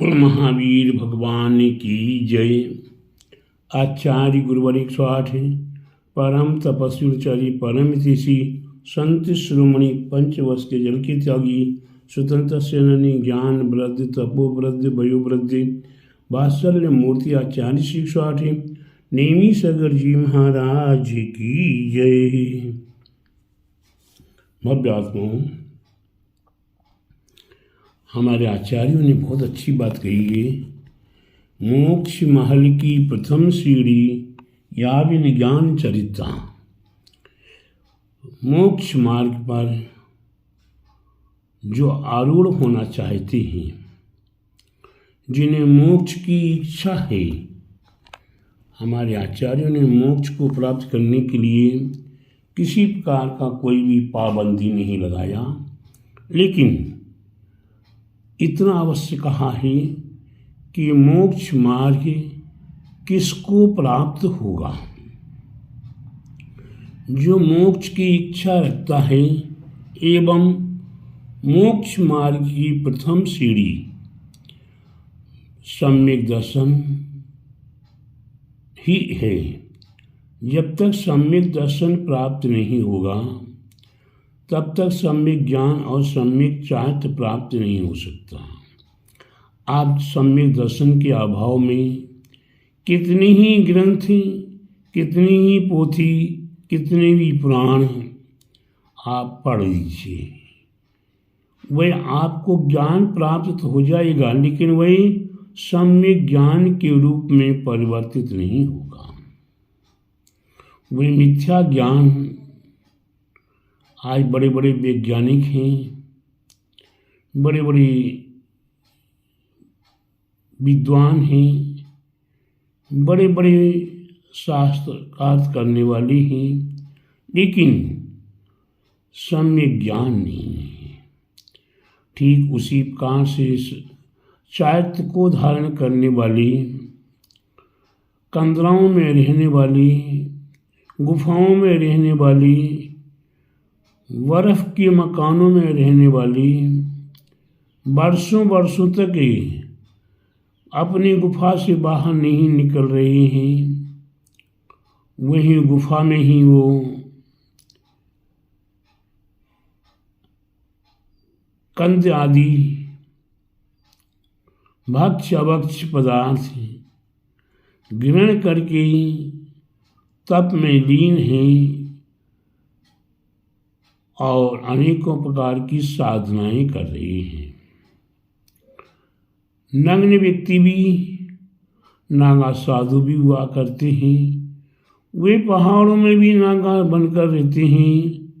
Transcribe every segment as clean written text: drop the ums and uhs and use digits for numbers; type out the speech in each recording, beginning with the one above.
कुल महावीर भगवान की जय। आचार्य गुरुवर 108 है। परम तपस्वी परम ऋषि संत श्रोमणि पंचवश के जल के त्यागी स्वतंत्र सेनानी ज्ञान वृद्ध तपो वृद्ध वयो वृद्ध वात्सल्य मूर्ति आचार्य श्री 108 है। नेमी सगर जी महाराज की जय। भव्यात्माओं, हमारे आचार्यों ने बहुत अच्छी बात कही है। मोक्ष महल की प्रथम सीढ़ी याविन ज्ञान चरिता। मोक्ष मार्ग पर जो आरूढ़ होना चाहते हैं, जिन्हें मोक्ष की इच्छा है, हमारे आचार्यों ने मोक्ष को प्राप्त करने के लिए किसी प्रकार का कोई भी पाबंदी नहीं लगाया, लेकिन इतना अवश्य कहा है कि मोक्ष मार्ग किसको प्राप्त होगा। जो मोक्ष की इच्छा रखता है एवं मोक्ष मार्ग की प्रथम सीढ़ी सम्यक दर्शन ही है। जब तक सम्यक दर्शन प्राप्त नहीं होगा तब तक सम्यक ज्ञान और सम्यक चारित्र प्राप्त नहीं हो सकता। आप सम्यक दर्शन के अभाव में कितनी ही ग्रंथ, कितनी ही पोथी, कितने भी पुराण आप पढ़ लीजिए, वह आपको ज्ञान प्राप्त तो हो जाएगा, लेकिन वह सम्यक ज्ञान के रूप में परिवर्तित नहीं होगा। वह मिथ्या ज्ञान। आज बड़े बड़े वैज्ञानिक हैं, बड़े बड़े विद्वान हैं, बड़े बड़े शास्त्रकार करने वाले हैं, लेकिन सम्यक ज्ञान नहीं है। ठीक उसी प्रकार से चारित्र को धारण करने वाली, कंदराओं में रहने वाली, गुफाओं में रहने वाली, बर्फ के मकानों में रहने वाली, वर्षों वर्षों तक अपनी गुफा से बाहर नहीं निकल रहे हैं, वहीं गुफा में ही वो कंद आदि भक्ष्य अभक्ष्य पदार्थ ग्रहण करके तप में लीन हैं और अनेकों प्रकार की साधनाएं कर रहे हैं। नग्न व्यक्ति भी, नागा साधु भी हुआ करते हैं। वे पहाड़ों में भी नागा बनकर रहते हैं।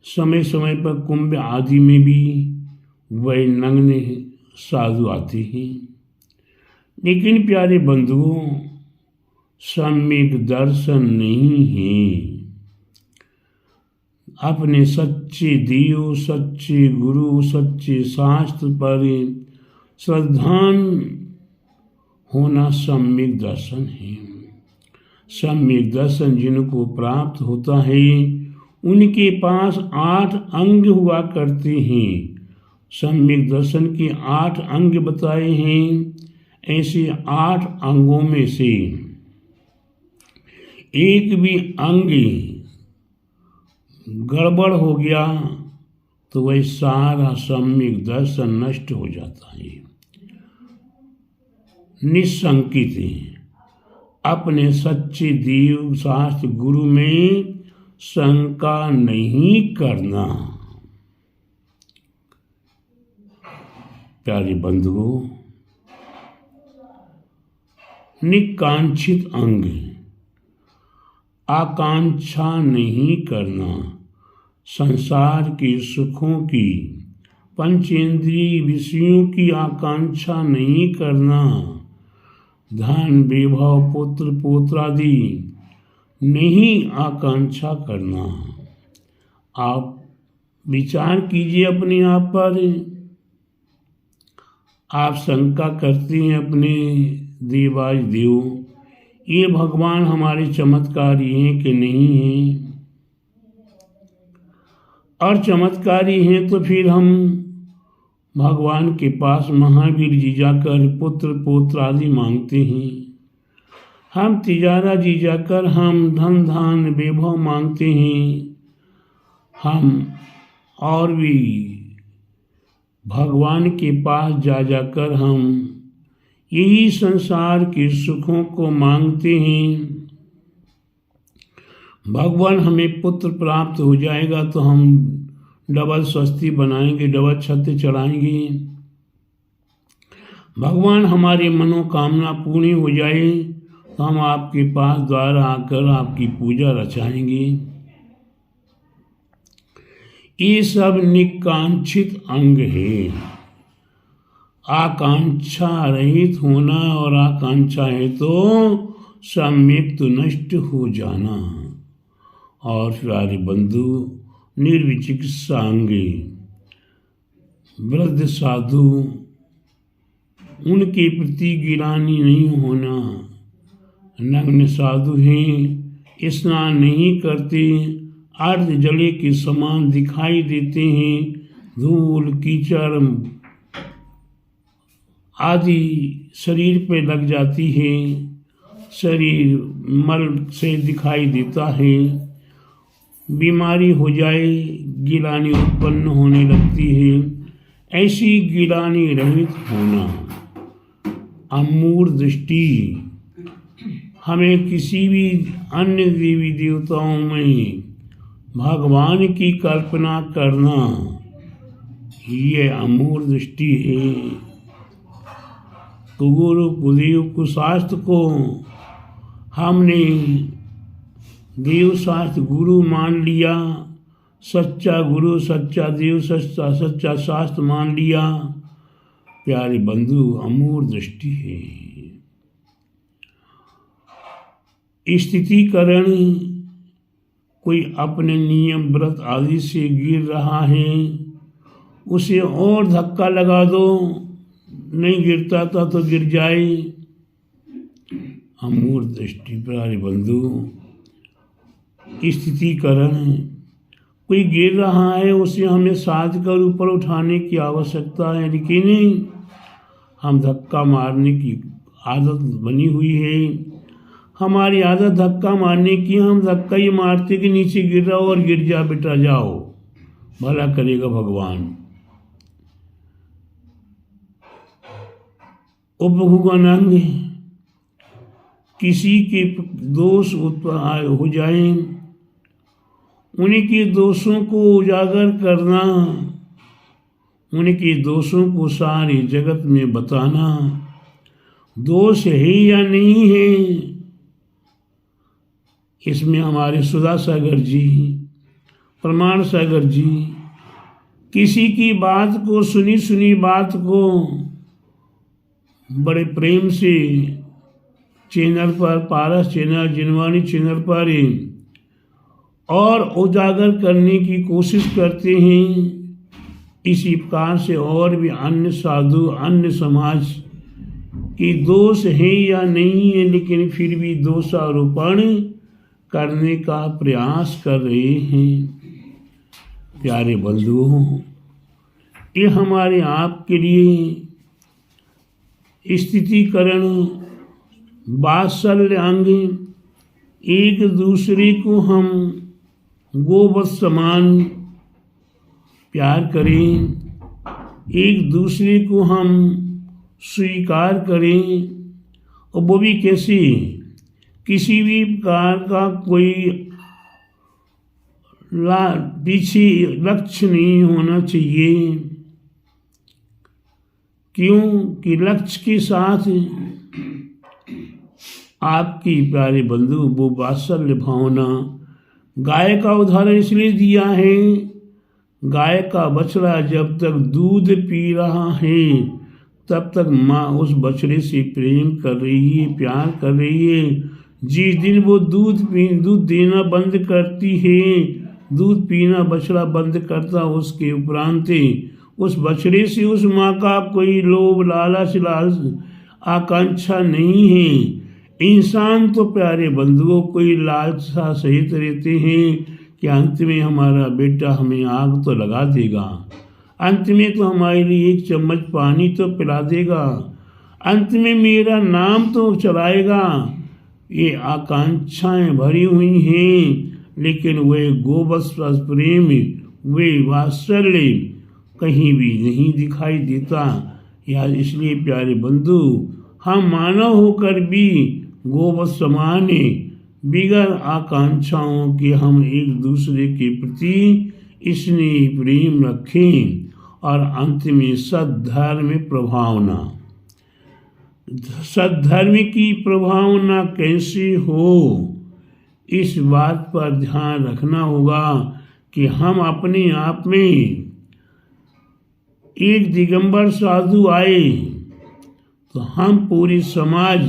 समय समय पर कुंभ आदि में भी वह नग्न साधु आते हैं। लेकिन प्यारे बंधुओं, सम्यक दर्शन नहीं है। अपने सच्चे देव, सच्चे गुरु, सच्चे शास्त्र पर श्रद्धान होना सम्यक दर्शन है। सम्यक दर्शन जिनको प्राप्त होता है उनके पास 8 अंग हुआ करते हैं। सम्यक दर्शन के 8 अंग बताए हैं। ऐसे 8 अंगों में से एक भी अंग गड़बड़ हो गया तो वह सारा सम्यक दर्शन नष्ट हो जाता है। निशंकित अपने सच्चे देव शास्त्र गुरु में शंका नहीं करना। प्यारे बंधुओं, निकांक्षित अंग, आकांक्षा नहीं करना। संसार के सुखों की, पंचेंद्रिय विषयों की आकांक्षा नहीं करना। धन वैभव पुत्र पौत्रादि नहीं आकांक्षा करना। आप विचार कीजिए अपने आप पर। आप शंका करते हैं अपने देवाज देव, ये भगवान हमारे चमत्कारी हैं कि नहीं हैं? और चमत्कारी हैं तो फिर हम भगवान के पास महावीर जी जाकर पुत्र पौत्र आदि मांगते हैं। हम तिजारा जी जाकर हम धन धान वैभव मांगते हैं। हम और भी भगवान के पास जा जाकर हम यही संसार के सुखों को मांगते हैं। भगवान हमें पुत्र प्राप्त हो जाएगा तो हम डबल स्वस्ति बनाएंगे, डबल छत्र चढ़ाएंगे। भगवान हमारी मनोकामना पूरी हो जाए तो हम आपके पास द्वार आकर आपकी पूजा रचाएंगे। ये सब निकांक्षित अंग है। आकांक्षा रहित होना और आकांक्षा है तो सम्यक तो नष्ट हो जाना। और प्यारे बंधु, निर्विचिकित्सांगे वृद्ध साधु, उनके प्रति गिलानी नहीं होना। नग्न साधु हैं, स्नान नहीं करते, अर्ध जले के समान दिखाई देते हैं, धूल कीचड़ आदि शरीर पे लग जाती है, शरीर मल से दिखाई देता है, बीमारी हो जाए, गिलानी उत्पन्न होने लगती है। ऐसी गिलानी रहित होना। अमूढ़ दृष्टि, हमें किसी भी अन्य देवी देवताओं में भगवान की कल्पना करना, ये अमूढ़ दृष्टि है। कुगुरु कुदेव कुशास्त्र को हमने देवशास्त्र गुरु मान लिया, सच्चा गुरु सच्चा देव सच्चा शास्त्र मान लिया। प्यारे बंधु, अमूढ़ दृष्टि है। स्थितिकरण, कोई अपने नियम व्रत आदि से गिर रहा है, उसे और धक्का लगा दो, नहीं गिरता था तो गिर जाए। अमूढ़ दृष्टि। प्यारे बंधु, स्थितिकरण, कोई गिर रहा है उसे हमें साध कर ऊपर उठाने की आवश्यकता है, लेकिन हम धक्का मारने की आदत बनी हुई है। हमारी आदत धक्का मारने की, हम धक्का ही मारते कि नीचे गिर रहा हो और गिर जा बेटा, जाओ, भला करेगा भगवान। उपगुणांग, किसी के दोष उत्पन्न हो जाए, उनके दोषों को उजागर करना, उनके दोषों को सारे जगत में बताना, दोष है या नहीं है। इसमें हमारे सुधा सागर जी, प्रमाण सागर जी, किसी की बात को, सुनी सुनी बात को बड़े प्रेम से चैनल पर, पारस चैनल, जिनवानी चैनल पर और उजागर करने की कोशिश करते हैं। इसी प्रकार से और भी अन्य साधु, अन्य समाज की दोष है या नहीं है, लेकिन फिर भी दोषारोपण करने का प्रयास कर रहे हैं। प्यारे बंधुओं, ये हमारे आपके लिए स्थितिकरण, वात्सल्य अंग, एक दूसरे को हम गोवत समान प्यार करें, एक दूसरे को हम स्वीकार करें। और वो भी कैसे, किसी भी प्रकार का कोई पीछे लक्ष्य नहीं होना चाहिए। क्यों कि लक्ष्य के साथ आपकी प्यारे बंधु वो वात्सल्य भावना। गाय का उदाहरण इसलिए दिया है, गाय का बछड़ा जब तक दूध पी रहा है तब तक माँ उस बछड़े से प्रेम कर रही है, प्यार कर रही है। जिस दिन वो दूध देना बंद करती है, दूध पीना बछड़ा बंद करता, उसके उपरांत उस बछड़े से उस माँ का कोई लोभ लालच आकांक्षा नहीं है। इंसान तो प्यारे बंधुओं कोई लालसा सहित रहते हैं कि अंत में हमारा बेटा हमें आग तो लगा देगा, अंत में तो हमारे लिए एक चम्मच पानी तो पिला देगा, अंत में मेरा नाम तो चलाएगा। ये आकांक्षाएं भरी हुई हैं, लेकिन वे गोवत्स प्रेम, वे वात्सल्य कहीं भी नहीं दिखाई देता। यार इसलिए प्यारे बंधु, हम मानव होकर भी गोवत्स समान बिगड़ आकांक्षाओं के हम एक दूसरे के प्रति स्नेह प्रेम रखें। और अंत में सद्धर्म प्रभावना, सद्धर्म की प्रभावना कैसे हो, इस बात पर ध्यान रखना होगा कि हम अपने आप में, एक दिगंबर साधु आए तो हम पूरी समाज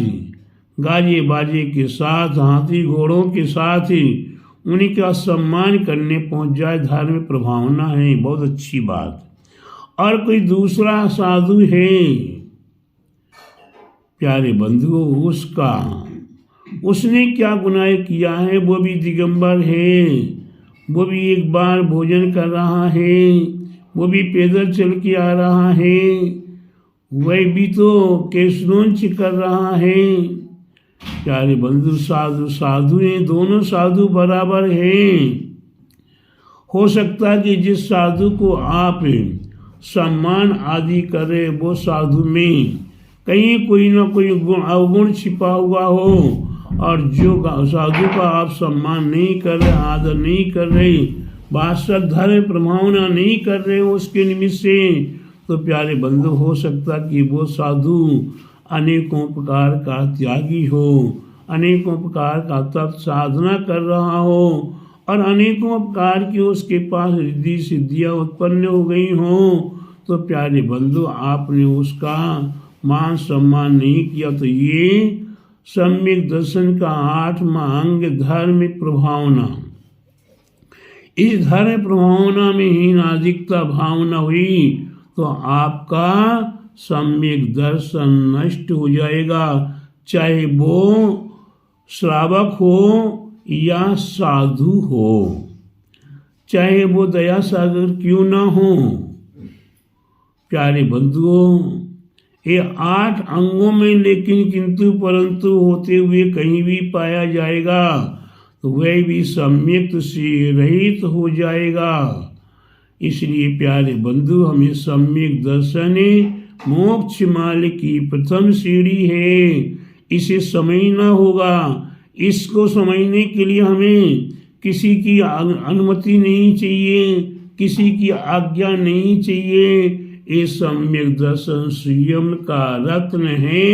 गाजे बाजे के साथ, हाथी घोड़ों के साथ ही उन्हीं का सम्मान करने पहुंच जाए, धार्मिक प्रभावना है, बहुत अच्छी बात। और कोई दूसरा साधु है प्यारे बंधुओं, उसने क्या गुनाह किया है, वो भी दिगंबर है, वो भी एक बार भोजन कर रहा है, वो भी पैदल चल के आ रहा है, वह भी तो केशनोंच कर रहा है। प्यारे बंधु, साधु हैं, दोनों साधु बराबर हैं। हो सकता है कि जिस साधु को आप सम्मान आदि करे, वो साधु में कहीं कोई ना कोई अवगुण छिपा हुआ हो, और जो साधु का आप सम्मान नहीं कर रहे, आदर नहीं कर रहे, वात्सल्य धर्म प्रभावना नहीं कर रहे हो उसके निमित्त से, तो प्यारे बंधु हो सकता कि वो साधु अनेकों प्रकार का त्यागी हो, अनेकों प्रकार का तप साधना कर रहा हो, और अनेकों प्रकार की उसके पास रिद्धि सिद्धियाँ उत्पन्न हो गई हों। तो प्यारे बंधु, आपने उसका मान सम्मान नहीं किया, तो ये सम्यक दर्शन का 8वां अंग धर्म प्रभावना, इस धर्म प्रभावना में ही नादिकता भावना हुई तो आपका सम्यक दर्शन नष्ट हो जाएगा, चाहे वो श्रावक हो या साधु हो, चाहे वो दया सागर क्यों ना हो। प्यारे बंधुओं, ये 8 अंगों में लेकिन किंतु परंतु होते हुए कहीं भी पाया जाएगा तो वह भी सम्यक से रहित हो जाएगा। इसलिए प्यारे बंधु, हमें सम्यक दर्शन मोक्ष मार्ग की प्रथम सीढ़ी है, इसे समझना होगा। इसको समझने के लिए हमें किसी की अनुमति नहीं चाहिए, किसी की आज्ञा नहीं चाहिए। ये सम्यक दर्शन स्वयं का रत्न है।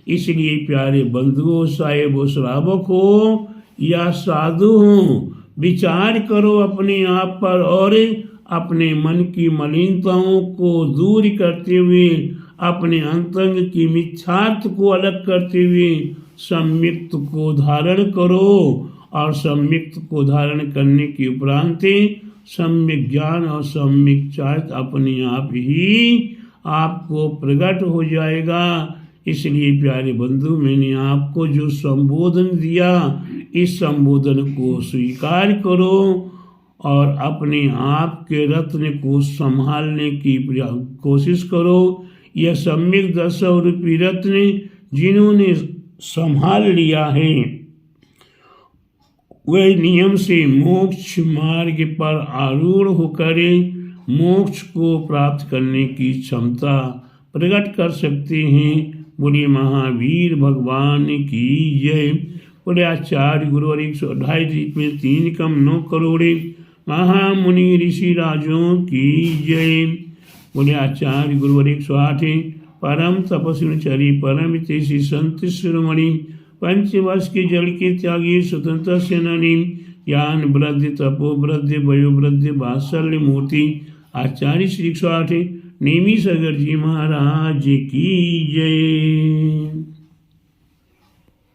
इसलिए प्यारे बंधुओं, चाहे वो श्रावक हो या साधु हो, विचार करो अपने आप पर और अपने मन की मलिनताओं को दूर करते हुए, अपने अंतरंग की मिथ्यात्व को अलग करते हुए सम्यक्त को धारण करो। और सम्यक्त को धारण करने के उपरांत सम्यक ज्ञान और सम्यक चारित्र अपने आप ही आपको प्रकट हो जाएगा। इसलिए प्यारे बंधु, मैंने आपको जो संबोधन दिया, इस संबोधन को स्वीकार करो और अपने आप के रत्न को संभालने की कोशिश करो। यह सम्यक दर्शन रूपी रत्न जिन्होंने संभाल लिया है, वह नियम से मोक्ष मार्ग पर आरूढ़ होकर मोक्ष को प्राप्त करने की क्षमता प्रकट कर सकते हैं। बोलिए महावीर भगवान की जय। बोले आचार्य गुरुवर 128 में 3 कम 9 करोड़ महामुनि ऋषि राजों की जय। बोले आचार्य गुरुवर 108 परम तपस्वी चरी परम तेसी संत शिरोमणि 5 वर्ष के जल के त्यागी स्वतंत्र सेनानी ज्ञान वृद्धि तपो वृद्धि वयो वृद्धि वात्सल्य मूर्ति आचार्य श्री 108 नेमी सागर जी महाराज की जय।